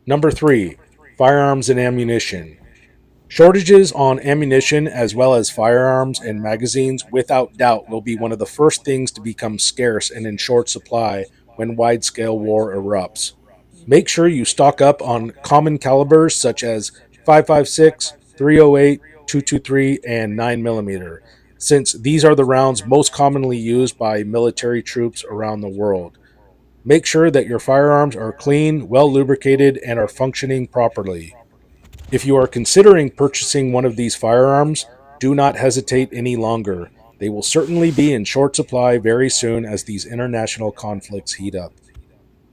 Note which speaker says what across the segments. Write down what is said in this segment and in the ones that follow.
Speaker 1: Number 3, firearms and ammunition. Shortages on ammunition as well as firearms and magazines without doubt will be one of the first things to become scarce and in short supply when wide scale war erupts. Make sure you stock up on common calibers such as 5.56, 308, 223, and 9mm, since these are the rounds most commonly used by military troops around the world. Make sure that your firearms are clean, well lubricated, and are functioning properly. If you are considering purchasing one of these firearms, do not hesitate any longer. They will certainly be in short supply very soon as these international conflicts heat up.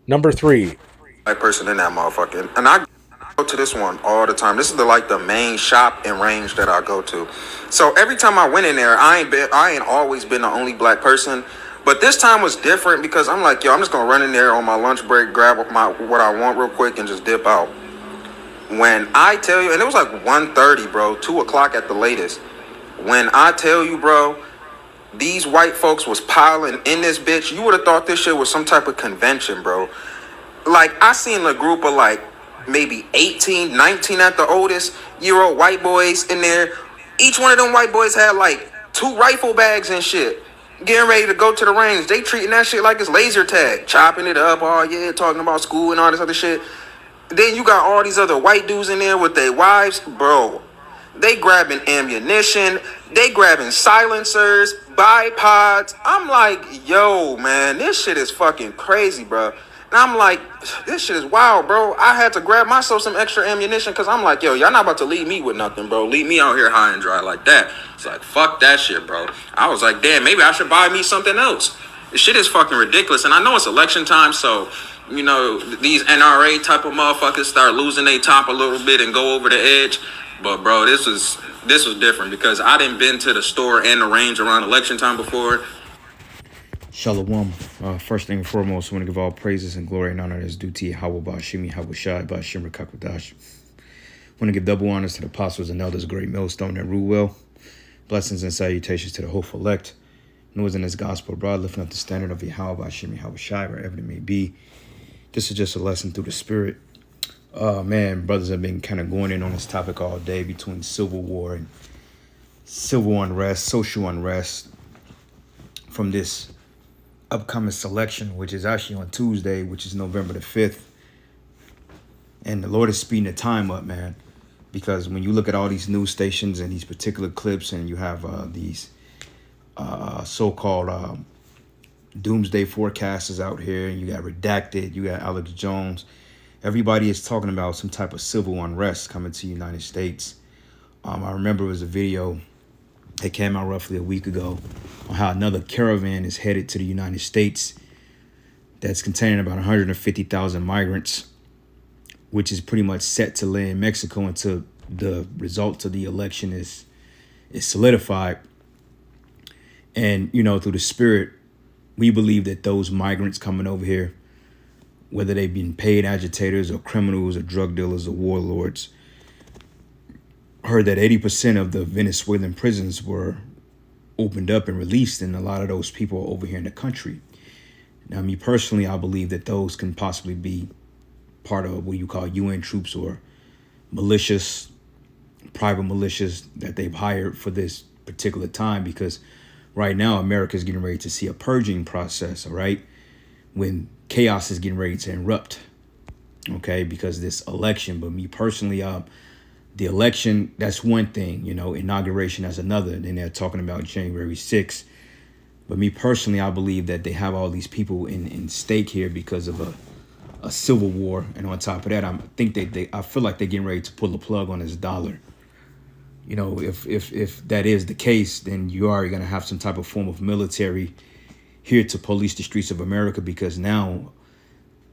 Speaker 1: Number 3,
Speaker 2: Black person in that motherfucker, and I go to this one all the time. This is the main shop and range that I go to. So every time I went in there, I ain't always been the only black person. But this time was different because I'm like, yo, I'm just gonna run in there on my lunch break, grab my what I want real quick, and just dip out. When I tell you, and it was like 1:30, bro, 2 o'clock at the latest. When I tell you, bro, these white folks was piling in this bitch, you would have thought this shit was some type of convention, bro. Like, I seen a group of like maybe 18, 19 at the oldest year old white boys in there. Each one of them white boys had like 2 rifle bags and shit. Getting ready to go to the range. They treating that shit like it's laser tag. Chopping it up, oh yeah, talking about school and all this other shit. Then you got all these other white dudes in there with their wives. Bro, they grabbing ammunition. They grabbing silencers, bipods. I'm like, yo, man, this shit is fucking crazy, bro. And I'm like, this shit is wild, bro. I had to grab myself some extra ammunition because I'm like, yo, y'all not about to leave me with nothing, bro. Leave me out here high and dry like that. It's like, fuck that shit, bro. I was like, damn, maybe I should buy me something else. This shit is fucking ridiculous. And I know it's election time, so, you know, these NRA type of motherfuckers start losing their top a little bit and go over the edge. But, bro, this was different because I didn't been to the store and the range around election time before.
Speaker 3: Shalom. First thing and foremost, I want to give all praises and glory and honor that's due to Yahweh Bashimi Habushai Bashim Rakakwadash. I want to give double honors to the apostles and elders, great millstone and rule well. Blessings and salutations to the hopeful elect. Noise in this gospel abroad, lifting up the standard of Yahweh Bashimi Habushai, wherever it may be. This is just a lesson through the spirit. Man, brothers have been kind of going in on this topic all day between civil war and civil unrest, social unrest from this upcoming selection, which is actually on Tuesday, which is November the 5th. And the Lord is speeding the time up, man, because when you look at all these news stations and these particular clips, and you have these so-called doomsday forecasters out here, and you got Redacted, you got Alex Jones, everybody is talking about some type of civil unrest coming to the United States. I remember it was a video that came out roughly a week ago on how another caravan is headed to the United States that's containing about 150,000 migrants, which is pretty much set to land in Mexico until the results of the election is solidified. And, you know, through the spirit, we believe that those migrants coming over here, whether they've been paid agitators or criminals or drug dealers or warlords, heard that 80% of the Venezuelan prisons were opened up and released, and a lot of those people are over here in the country. Now, me personally, I believe that those can possibly be part of what you call UN troops or militias, private militias that they've hired for this particular time, because right now America is getting ready to see a purging process, all right, when chaos is getting ready to erupt, okay, because of this election. But me personally, the election, that's one thing, you know, inauguration, that's another. And then they're talking about January 6th. But me personally, I believe that they have all these people in stake here because of a civil war. And on top of that, I feel like they're getting ready to pull the plug on this dollar. You know, if that is the case, then you are going to have some type of form of military here to police the streets of America, because now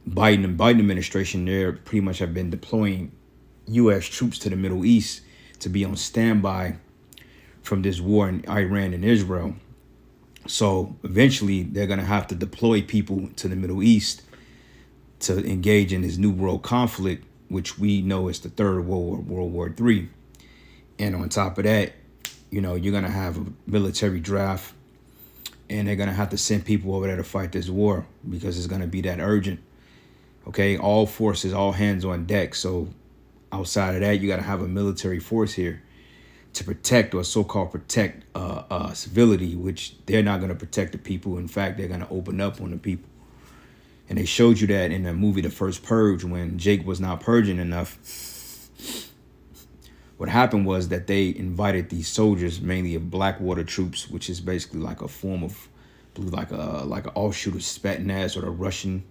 Speaker 3: Biden administration, they pretty much have been deploying U.S. troops to the Middle East to be on standby from this war in Iran and Israel. So eventually they're going to have to deploy people to the Middle East to engage in this new world conflict, which we know is the Third World War III. And on top of that, you know, you're going to have a military draft, and they're going to have to send people over there to fight this war because it's going to be that urgent. Okay, all forces, all hands on deck. So outside of that, you got to have a military force here to protect, or so-called protect civility, which they're not going to protect the people. In fact, they're going to open up on the people. And they showed you that in the movie The First Purge, when Jake was not purging enough. What happened was that they invited these soldiers, mainly of Blackwater troops, which is basically like a form of, like an offshoot of Spetsnaz or the Russian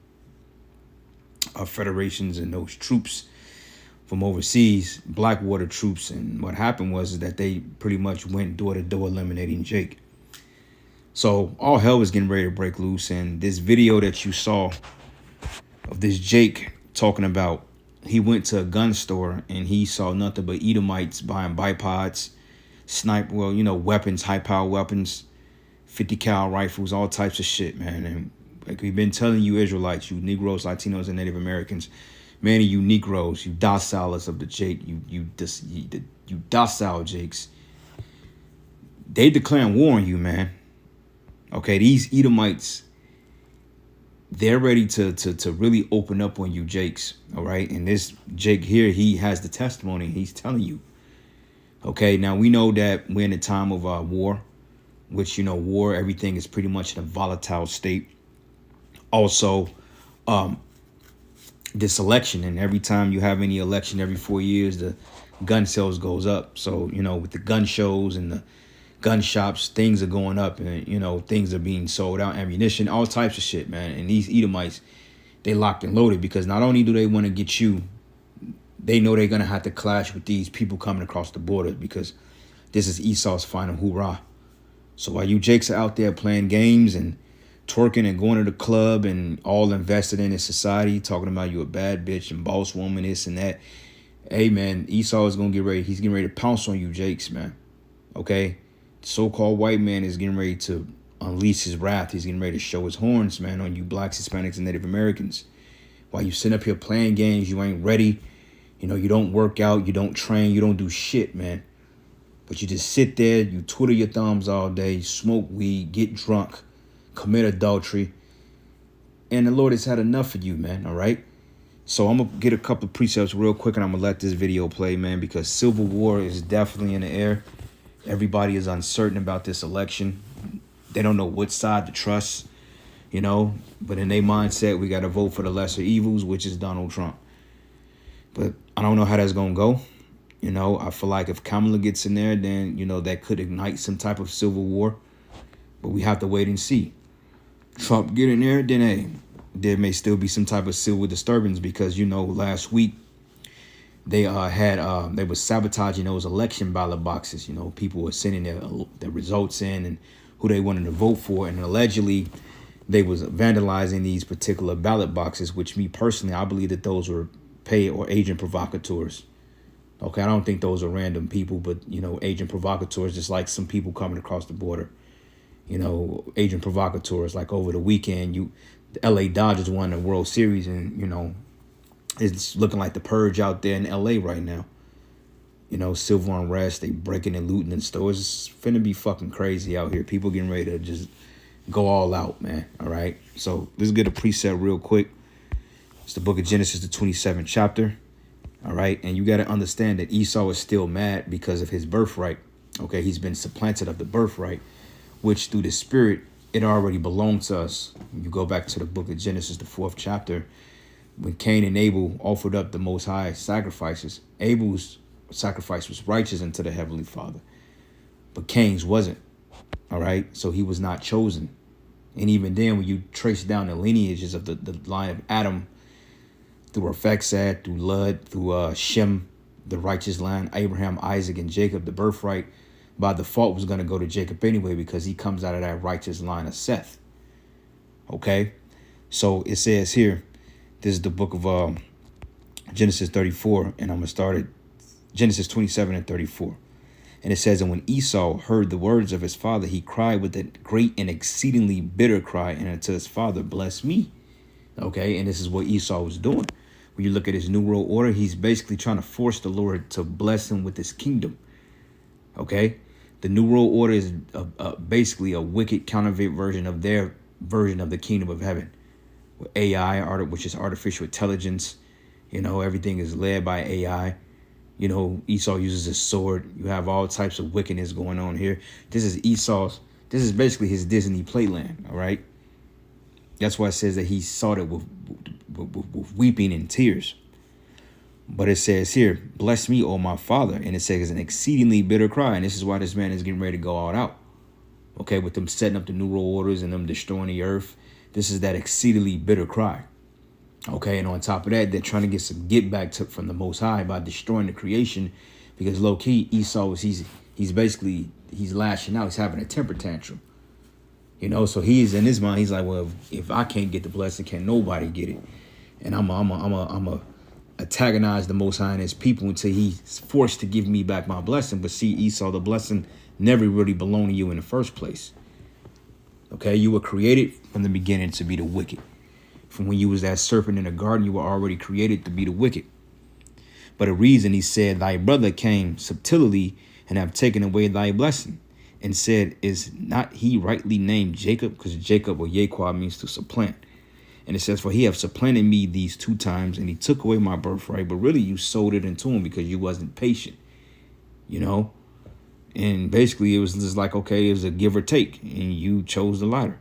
Speaker 3: federations, and those troops from overseas, Blackwater troops. And what happened was that they pretty much went door to door eliminating Jake. So all hell was getting ready to break loose. And this video that you saw of this Jake talking about, he went to a gun store and he saw nothing but Edomites buying bipods, weapons, high power weapons, 50 cal rifles, all types of shit, man. And like we've been telling you, Israelites, you Negroes, Latinos, and Native Americans, many you Negroes, you docilers of the Jake, you docile Jakes, they declaring war on you, man. Okay, these Edomites, they're ready to really open up on you, Jakes. All right, and this Jake here, he has the testimony. He's telling you. Okay, now we know that we're in a time of war, which, war, everything is pretty much in a volatile state. Also, this election, and every time you have any election every 4 years, the gun sales goes up. So, with the gun shows and the gun shops, things are going up, and, things are being sold out, ammunition, all types of shit, man. And these Edomites, they locked and loaded, because not only do they want to get you, they know they're going to have to clash with these people coming across the border, because this is Esau's final hoorah. So while you Jakes are out there playing games and twerking and going to the club and all invested in this society, talking about you a bad bitch and boss woman, this and that, hey, man, Esau is going to get ready. He's getting ready to pounce on you, Jakes, man. Okay? The so-called white man is getting ready to unleash his wrath. He's getting ready to show his horns, man, on you blacks, Hispanics, and Native Americans. While you sit up here playing games, you ain't ready. You don't work out, you don't train, you don't do shit, man. But you just sit there, you twiddle your thumbs all day, smoke weed, get drunk, commit adultery. And the Lord has had enough of you, man, all right? So I'm going to get a couple of precepts real quick, and I'm going to let this video play, man, because civil war is definitely in the air. Everybody is uncertain about this election. They don't know which side to trust, But in their mindset, we got to vote for the lesser evils, which is Donald Trump. But I don't know how that's going to go. I feel like if Kamala gets in there, then, that could ignite some type of civil war. But we have to wait and see. Trump get in there, then, hey, there may still be some type of civil disturbance, because, last week they they were sabotaging those election ballot boxes. People were sending their results in and who they wanted to vote for. And allegedly they was vandalizing these particular ballot boxes, which me personally, I believe that those were paid or agent provocateurs. Okay, I don't think those are random people, but, agent provocateurs, just like some people coming across the border. Agent provocateurs, like over the weekend, the LA Dodgers won the World Series, and, it's looking like the purge out there in LA right now. Civil unrest, they breaking and looting in stores. It's finna be fucking crazy out here. People getting ready to just go all out, man. All right. So let's get a precept real quick. It's the book of Genesis, the 27th chapter. All right. And you got to understand that Esau is still mad because of his birthright. Okay. He's been supplanted of the birthright, which through the spirit, it already belonged to us. You go back to the book of Genesis, the 4th chapter, when Cain and Abel offered up the Most High sacrifices. Abel's sacrifice was righteous unto the Heavenly Father, but Cain's wasn't. All right. So he was not chosen. And even then, when you trace down the lineages of the line of Adam, through Arphaxad, through Lud, through Shem, the righteous line, Abraham, Isaac, and Jacob, the birthright by default was going to go to Jacob anyway, because he comes out of that righteous line of Seth. Okay. So it says here, this is the book of Genesis 34, and I'm going to start at Genesis 27 and 34. And it says, and when Esau heard the words of his father, he cried with a great and exceedingly bitter cry, and unto his father, bless me. Okay, and this is what Esau was doing. When you look at his New World Order, he's basically trying to force the Lord to bless him with his kingdom. Okay, the New World Order is basically a wicked counterfeit version of their version of the kingdom of heaven, AI, which is artificial intelligence. You know, everything is led by AI. You know, Esau uses his sword. You have all types of wickedness going on here. This is basically his Disney playland, all right? That's why it says that he sought it with weeping and tears. But it says here, bless me, O my father. And it says an exceedingly bitter cry. And this is why this man is getting ready to go all out. Okay, with them setting up the New World Orders and them destroying the earth. This is that exceedingly bitter cry. Okay, and on top of that, they're trying to get some get back from the Most High by destroying the creation. Because low key, Esau he's lashing out. He's having a temper tantrum. You know, so he's in his mind. He's like, well, if I can't get the blessing, can nobody get it? And I'm a antagonize the Most High and his people until he's forced to give me back my blessing. But see, Esau, the blessing never really belonged to you in the first place. Okay, you were created from the beginning to be the wicked. From when you was that serpent in the garden, you were already created to be the wicked. But a reason he said, thy brother came subtilely and have taken away thy blessing, and said, is not he rightly named Jacob? Because Jacob or Yaquah means to supplant. And it says, for he have supplanted me these 2 times, and he took away my birthright. But really, you sold it into him because you wasn't patient, you know? And basically, it was just like, okay, it was a give or take, and you chose the latter.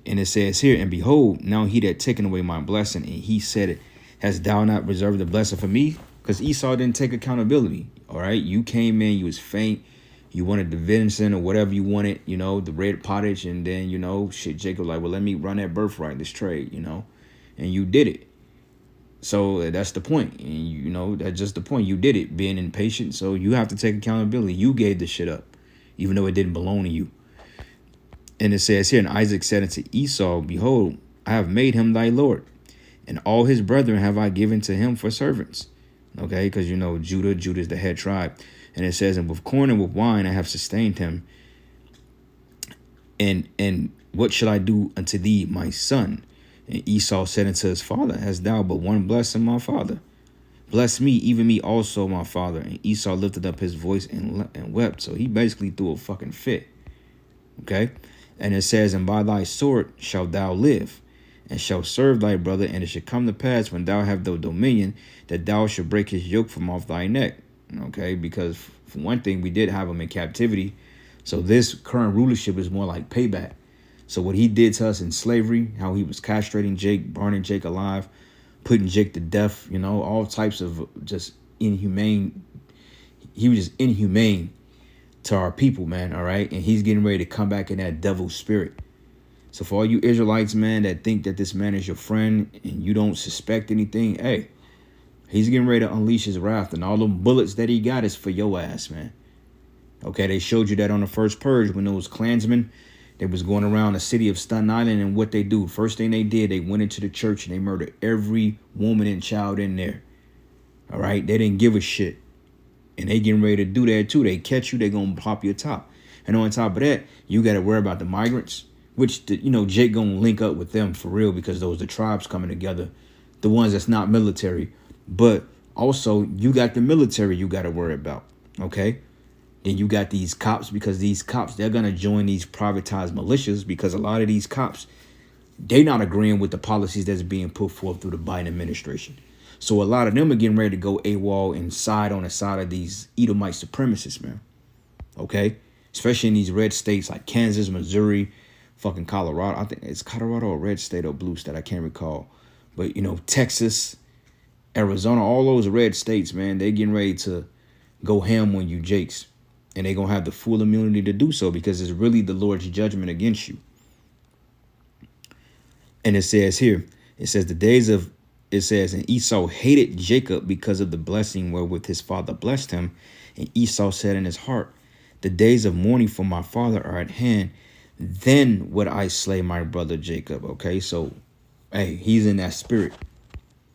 Speaker 3: And it says here, and behold, now he that taken away my blessing, and he said it, hast thou not reserved the blessing for me? Because Esau didn't take accountability, all right? You came in, you was faint, you wanted the venison or whatever you wanted, you know, the red pottage, and then, you know, shit, Jacob like, well, let me run that birthright, this trade, you know, and you did it. So that's the point, and you know, that's just the point. You did it, being impatient, so you have to take accountability. You gave the shit up, even though it didn't belong to you. And it says here, and Isaac said unto Esau, behold, I have made him thy Lord, and all his brethren have I given to him for servants. Okay, because you know, Judah is the head tribe. And it says, and with corn and with wine I have sustained him. And what shall I do unto thee, my son? And Esau said unto his father, hast thou but one blessing, my father? Bless me, even me also, my father. And Esau lifted up his voice and wept. So he basically threw a fucking fit. Okay? And it says, and by thy sword shalt thou live, and shalt serve thy brother. And it shall come to pass, when thou have the dominion, that thou shalt break his yoke from off thy neck. Okay? Because for one thing, we did have him in captivity. So this current rulership is more like payback. So what he did to us in slavery, how he was castrating Jake, burning Jake alive, putting Jake to death, you know, all types of just inhumane. He was just inhumane to our people, man, all right? And he's getting ready to come back in that devil spirit. So for all you Israelites, man, that think that this man is your friend and you don't suspect anything, hey, he's getting ready to unleash his wrath. And all them bullets that he got is for your ass, man. Okay, they showed you that on the first purge when those Klansmen, they was going around the city of Stun Island, and what they do, first thing they did, they went into the church and they murdered every woman and child in there. All right, they didn't give a shit. And they getting ready to do that too. They catch you, they gonna pop your top. And on top of that, you got to worry about the migrants, which, you know, Jake gonna link up with them for real, because those are the tribes coming together, the ones that's not military. But also, you got the military you got to worry about, okay? Then you got these cops, because these cops, they're going to join these privatized militias, because a lot of these cops, they not agreeing with the policies that's being put forth through the Biden administration. So a lot of them are getting ready to go AWOL and side on the side of these Edomite supremacists, man. Okay? Especially in these red states like Kansas, Missouri, fucking Colorado. I think it's Colorado or red state or blue state. I can't recall. But, you know, Texas, Arizona, all those red states, man, they getting ready to go ham on you Jakes. And they're going to have the full immunity to do so, because it's really the Lord's judgment against you. And it says here, it says, and Esau hated Jacob because of the blessing wherewith his father blessed him. And Esau said in his heart, the days of mourning for my father are at hand. Then would I slay my brother Jacob. Okay, so, hey, he's in that spirit.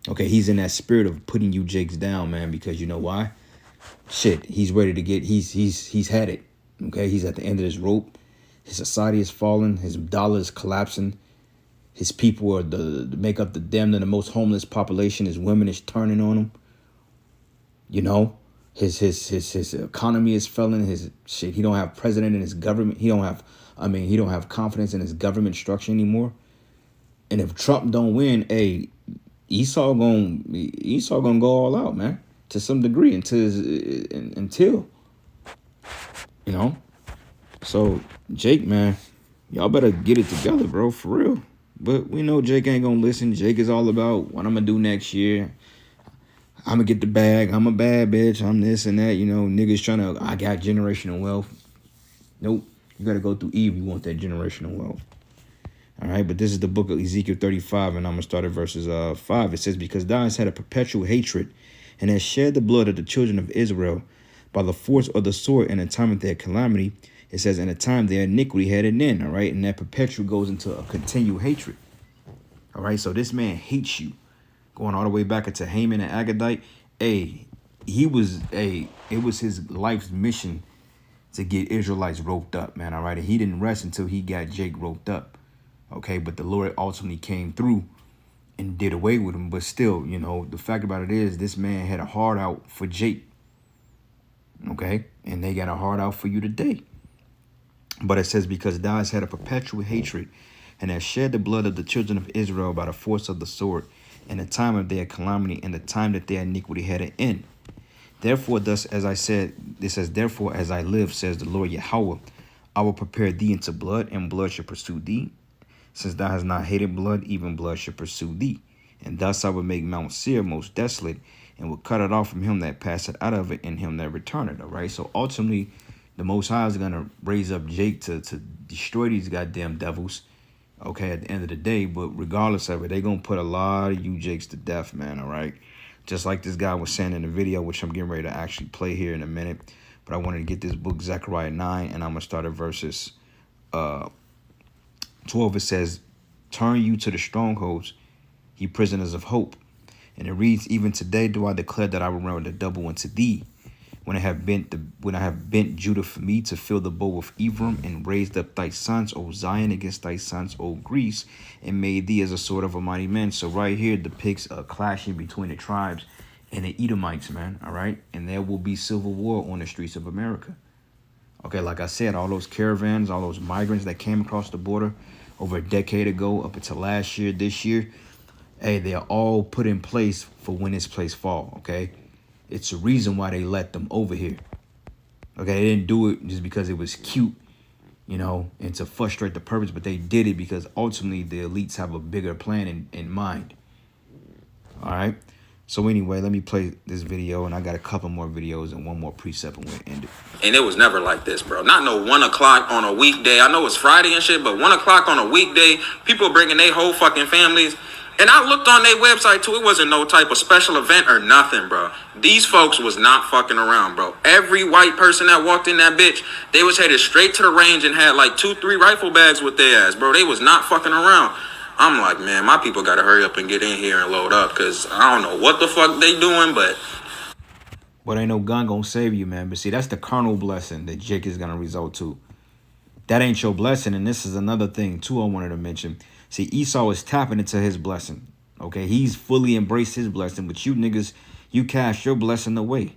Speaker 3: Okay, he's in that spirit of putting you Jakes down, man, because you know why? Shit, he's ready to get, he's had it. Okay, he's at the end of his rope. His society is falling. His dollar is collapsing. His people are make up the most homeless population. His women is turning on him. You know, his economy is failing. His shit, he don't have president in his government. He don't have confidence in his government structure anymore. And if Trump don't win, hey, Esau gonna go all out, man, to some degree until you know. So Jake, man, y'all better get it together, bro, for real. But we know Jake ain't gonna listen. Jake is all about what I'm gonna do next year. I'm gonna get the bag. I'm a bad bitch. I'm this and that. You know, niggas trying to. I got generational wealth. Nope. You gotta go through Eve. You want that generational wealth. All right, but this is the book of Ezekiel 35, and I'm going to start at verses 5. It says, because thou hast had a perpetual hatred, and hast shed the blood of the children of Israel by the force of the sword in the time of their calamity. It says, in the time their iniquity had an end, all right? And that perpetual goes into a continual hatred. All right, so this man hates you. Going all the way back into Haman and Agagite. It was his life's mission to get Israelites roped up, man, all right? And he didn't rest until he got Jake roped up. Okay, but the Lord ultimately came through and did away with him. But still, you know, the fact about it is this man had a heart out for Jake. Okay, and they got a heart out for you today. But it says, because thou hast had a perpetual hatred and hast shed the blood of the children of Israel by the force of the sword in the time of their calamity and the time that their iniquity had an end. Therefore, thus as I said, this says, therefore as I live, says the Lord Yahweh, I will prepare thee into blood, and blood shall pursue thee. Since thou hast not hated blood, even blood shall pursue thee. And thus I will make Mount Seir most desolate, and will cut it off from him that passeth out of it, and him that returneth. All right. So ultimately, the Most High is gonna raise up Jake to destroy these goddamn devils. Okay, at the end of the day, but regardless of it, they're gonna put a lot of you Jakes to death, man. All right. Just like this guy was saying in the video, which I'm getting ready to actually play here in a minute. But I wanted to get this book, Zechariah 9, and I'm gonna start at verses 12. It says, turn you to the strongholds, ye prisoners of hope. And it reads, even today do I declare that I will render the double unto thee, when I have bent Judah for me to fill the bow of Ephraim, and raised up thy sons, O Zion, against thy sons, O Greece, and made thee as a sword of a mighty man. So right here depicts a clashing between the tribes and the Edomites, man. All right, and there will be civil war on the streets of America. Okay, like I said, all those caravans, all those migrants that came across the border over a decade ago, up until last year, this year, hey, they are all put in place for when this place fall, okay? It's a reason why they let them over here. Okay, they didn't do it just because it was cute, you know, and to frustrate the purpose, but they did it because ultimately the elites have a bigger plan in mind. All right? So anyway, let me play this video, and I got a couple more videos and one more precept, and we'll end it.
Speaker 2: And it was never like this, bro. Not no 1 o'clock on a weekday. I know it's Friday and shit, but 1 o'clock on a weekday, people bringing their whole fucking families. And I looked on their website too. It wasn't no type of special event or nothing, bro. These folks was not fucking around, bro. Every white person that walked in that bitch, they was headed straight to the range and had like 2-3 rifle bags with their ass, bro. They was not fucking around. I'm like, man, my people gotta hurry up and get in here and load up, because I don't know what the fuck they doing, but
Speaker 3: ain't no gun gonna save you, man. But see, that's the carnal blessing that Jake is gonna result to. That ain't your blessing, and this is another thing, too, I wanted to mention. See, Esau is tapping into his blessing, okay? He's fully embraced his blessing, but you niggas, you cast your blessing away.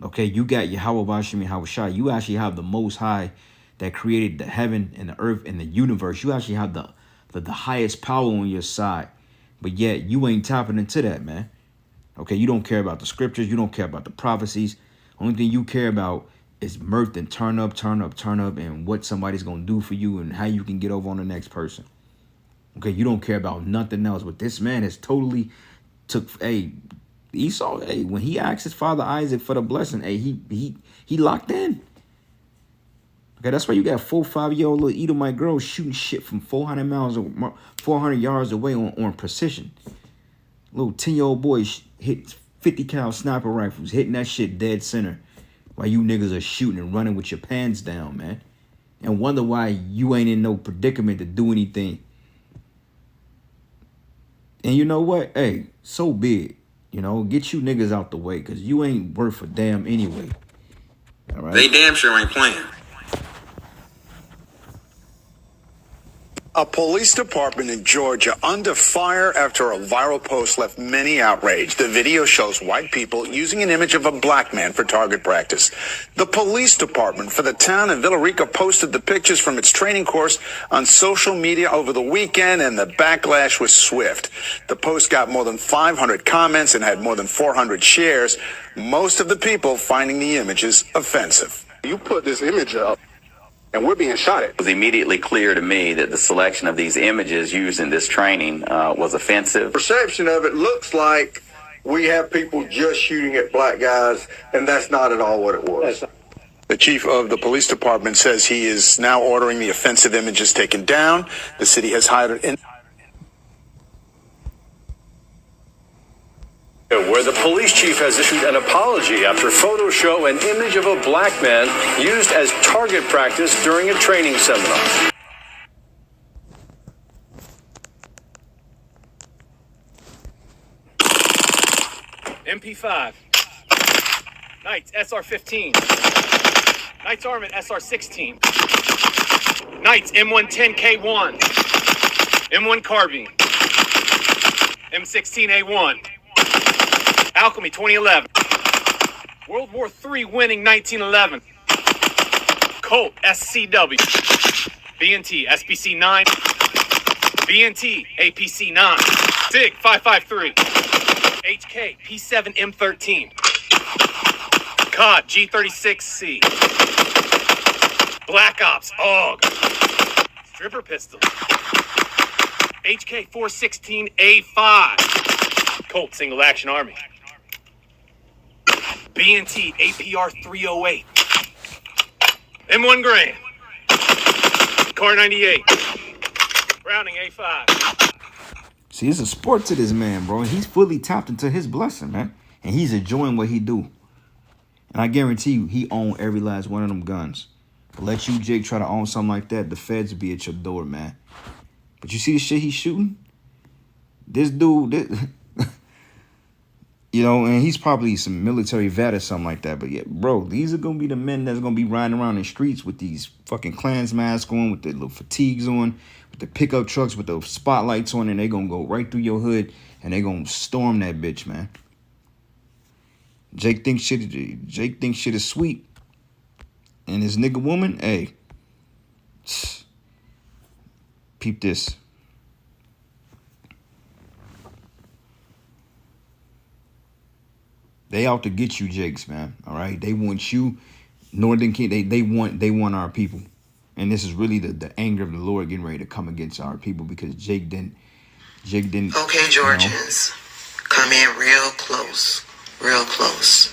Speaker 3: Okay, you got Yahweh Bashim and Hawashai. You actually have the Most High that created the heaven and the earth and the universe. You actually have the highest power on your side, but yet you ain't tapping into that, man. Okay, you don't care about the scriptures. You don't care about the prophecies. Only thing you care about is mirth and turn up, and what somebody's going to do for you and how you can get over on the next person. Okay, you don't care about nothing else. But this man has totally took, Esau, when he asked his father Isaac for the blessing, he locked in. Okay, that's why you got 4-5-year-old little Edomite girls shooting shit from 400 yards away on precision. Little 10-year-old boys hit 50 cal sniper rifles, hitting that shit dead center, while you niggas are shooting and running with your pants down, man, and wonder why you ain't in no predicament to do anything. And you know what? Hey, so be it. You know, get you niggas out the way, because you ain't worth a damn anyway. All right?
Speaker 2: they damn sure ain't playing.
Speaker 4: A police department in Georgia under fire after a viral post left many outraged. The video shows white people using an image of a black man for target practice. The police department for the town in Villarica posted the pictures from its training course on social media over the weekend, and the backlash was swift. The post got more than 500 comments and had more than 400 shares, most of the people finding the images offensive.
Speaker 5: You put this image up, and we're being shot at.
Speaker 6: It was immediately clear to me that the selection of these images used in this training was offensive.
Speaker 7: Perception of it looks like we have people just shooting at black guys, and that's not at all what it was.
Speaker 4: The chief of the police department says he is now ordering the offensive images taken down. The city has hired an
Speaker 8: where the police chief has issued an apology after photos show an image of a black man used as target practice during a training seminar.
Speaker 9: MP5. Knights SR15. Knights Armament SR16. Knights M110K1. M1 Carbine. M16A1. Alchemy 2011. World War III winning 1911. Colt SCW. BNT SPC 9. BNT APC 9. SIG 553. HK P7 M13. COD G36C. Black Ops AUG. Stripper pistol. HK 416A5. Colt Single Action Army. BNT APR 308. M1 Grand. Car 98. Browning A5.
Speaker 3: See, it's a sport to this man, bro. He's fully tapped into his blessing, man. And he's enjoying what he do. And I guarantee you, he own every last one of them guns. But let you, Jake, try to own something like that, the feds will be at your door, man. But you see the shit he's shooting? This dude, you know, and he's probably some military vet or something like that. But yeah, bro, these are going to be the men that's going to be riding around in the streets with these fucking Klans masks on, with their little fatigues on, with the pickup trucks with the spotlights on, and they going to go right through your hood, and they going to storm that bitch, man. Jake thinks shit is sweet. And his nigga woman, hey, peep this. They out to get you, Jakes, man. All right, they want you, Northern King. They want our people, and this is really the anger of the Lord getting ready to come against our people because Jake didn't.
Speaker 10: Okay, Georgians, come in real close, real close.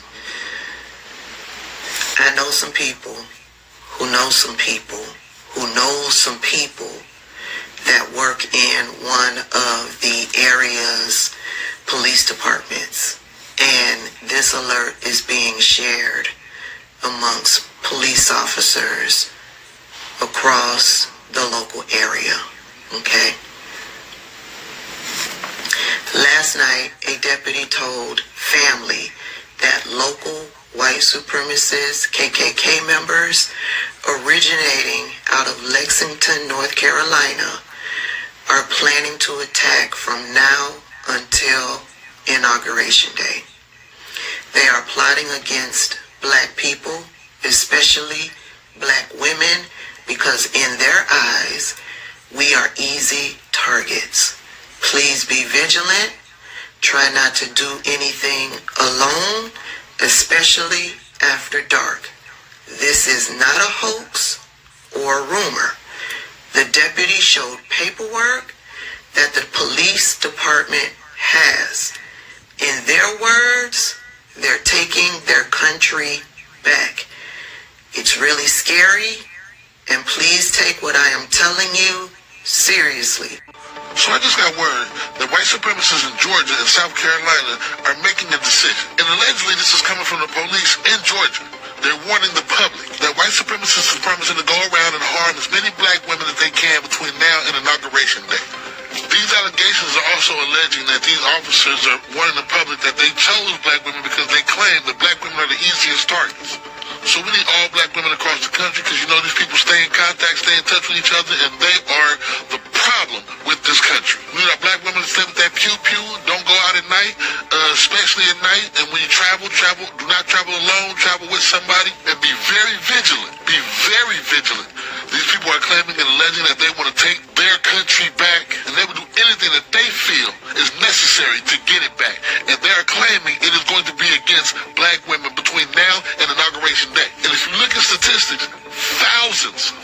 Speaker 10: I know some people who know some people who know some people that work in one of the area's police departments. And this alert is being shared amongst police officers across the local area, okay? Last night, a deputy told family that local white supremacist KKK members originating out of Lexington, North Carolina, are planning to attack from now until Inauguration Day. They are plotting against black people, especially black women, because in their eyes, we are easy targets. Please be vigilant. Try not to do anything alone, especially after dark. This is not a hoax or a rumor. The deputy showed paperwork that the police department has. In their words, they're taking their country back. It's really scary, and please take what I am telling you seriously.
Speaker 11: So I just got word that white supremacists in Georgia and South Carolina are making a decision. And allegedly this is coming from the police in Georgia. They're warning the public that white supremacists are promising to go around and harm as many black women as they can between now and Inauguration Day. These allegations are also alleging that these officers are warning the public that they chose black women because they claim that black women are the easiest targets. So we need all black women across the country because you know these people stay in contact, stay in touch with each other, and they are the problem with this country. We got black women that stay with that pew-pew, don't go out at night, especially at night. And when you travel, do not travel alone, travel with somebody, and be very vigilant. Be very vigilant. These people are claiming and alleging that they want to take their country back, and they will do anything that they feel is necessary to get it back. And they are claiming it is going to be against black women between now and Inauguration Day. And if you look at statistics, thousands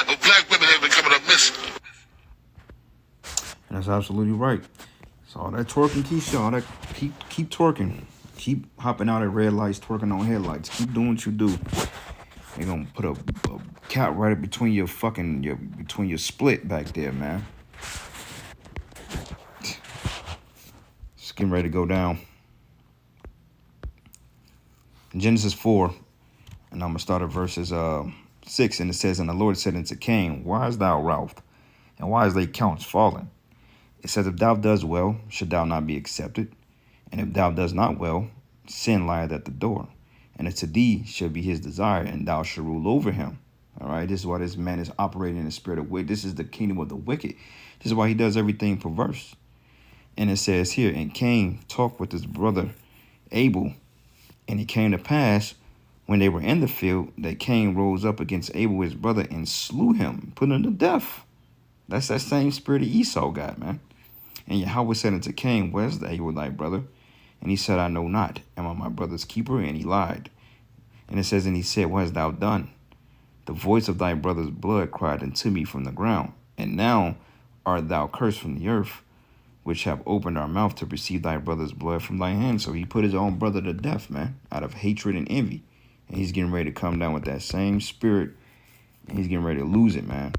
Speaker 11: of black women have been coming up missing.
Speaker 3: And that's absolutely right. So all that twerking, Keisha, all that keep twerking. Keep hopping out at red lights, twerking on headlights. Keep doing what you do. They're gonna put a cap right between your between your split back there, man. It's getting ready to go down. Genesis 4, and I'm gonna start at verses 6, and it says, "And the Lord said unto Cain, Why is thou wroth, and why is thy countenance fallen? It says, If thou doest well, should thou not be accepted? And if thou doest not well, sin lieth at the door. And to thee shall be his desire, and thou shalt rule over him." All right, this is why this man is operating in the spirit of wicked. This is the kingdom of the wicked. This is why he does everything perverse. And it says here, "And Cain talked with his brother Abel, and it came to pass, when they were in the field, that Cain rose up against Abel his brother and slew him, put him to death." That's that same spirit of Esau got, man. "And Yahweh said unto Cain, Where is Abel thy brother? And he said, I know not. Am I my brother's keeper? And he lied. And it says, And he said, What hast thou done? The voice of thy brother's blood cried unto me from the ground. And now art thou cursed from the earth, which have opened our mouth to receive thy brother's blood from thy hand." So he put his own brother to death, man, out of hatred and envy. And he's getting ready to come down with that same spirit. And he's getting ready to lose it, man.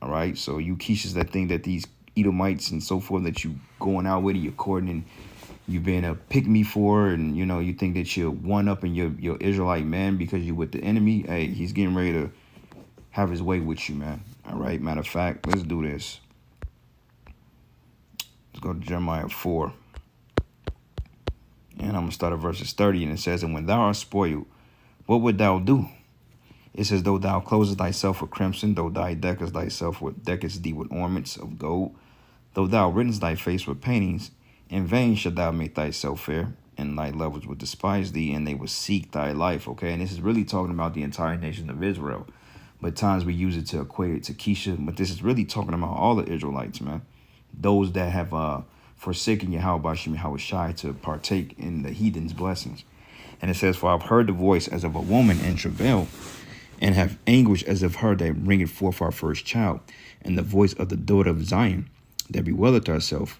Speaker 3: All right. So you Keishas that think that these Edomites and so forth that you going out with, you're courting and you've been a pick-me for, and, you know, you think that you're one up in your Israelite man because you're with the enemy. Hey, he's getting ready to have his way with you, man. All right. Matter of fact, let's do this. Let's go to Jeremiah 4. And I'm going to start at verses 30. And it says, "And when thou art spoiled, what would thou do? It says, Though thou closest thyself with crimson, though thou deckest thee with ornaments of gold, though thou riddest thy face with paintings, in vain shalt thou make thyself fair, and thy lovers would despise thee, and they would seek thy life." Okay, and this is really talking about the entire nation of Israel. But at times we use it to equate it to Keisha. But this is really talking about all the Israelites, man. Those that have forsaken Yahweh Bashim Yahushai to partake in the heathen's blessings. And it says, "For I've heard the voice as of a woman in travail, and have anguish as of her that bringeth forth our first child, and the voice of the daughter of Zion, that bewelleth herself,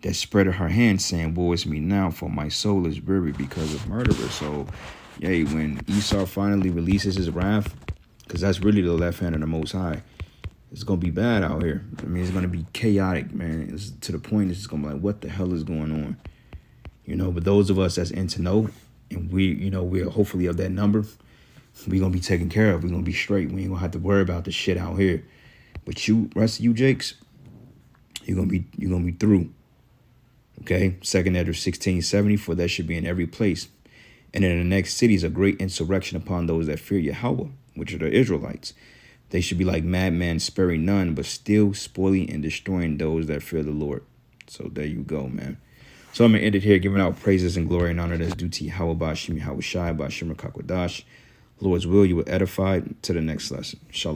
Speaker 3: that spreadeth her hand, saying, Woe is me now, for my soul is weary because of murderers." So, yay, when Esau finally releases his wrath, because that's really the left hand of the Most High, it's going to be bad out here. I mean, it's going to be chaotic, man. It's to the point it's just going to be like, what the hell is going on? You know, but those of us that's in to know, and we're hopefully of that number, we're going to be taken care of. We're going to be straight. We ain't going to have to worry about the shit out here. But you, rest of you Jakes, you're going to be through. Okay, 2nd Ezra 16:70, "For that should be in every place. And in the next cities a great insurrection upon those that fear Yahweh, which are the Israelites. They should be like madmen, sparing none, but still spoiling and destroying those that fear the Lord." So there you go, man. So I'm going to end it here, giving out praises and glory and honor that's due to Yahweh Bashim Yahushai Bashim Rakakwadash. Lord's will, you will edify. To the next lesson. Shalom.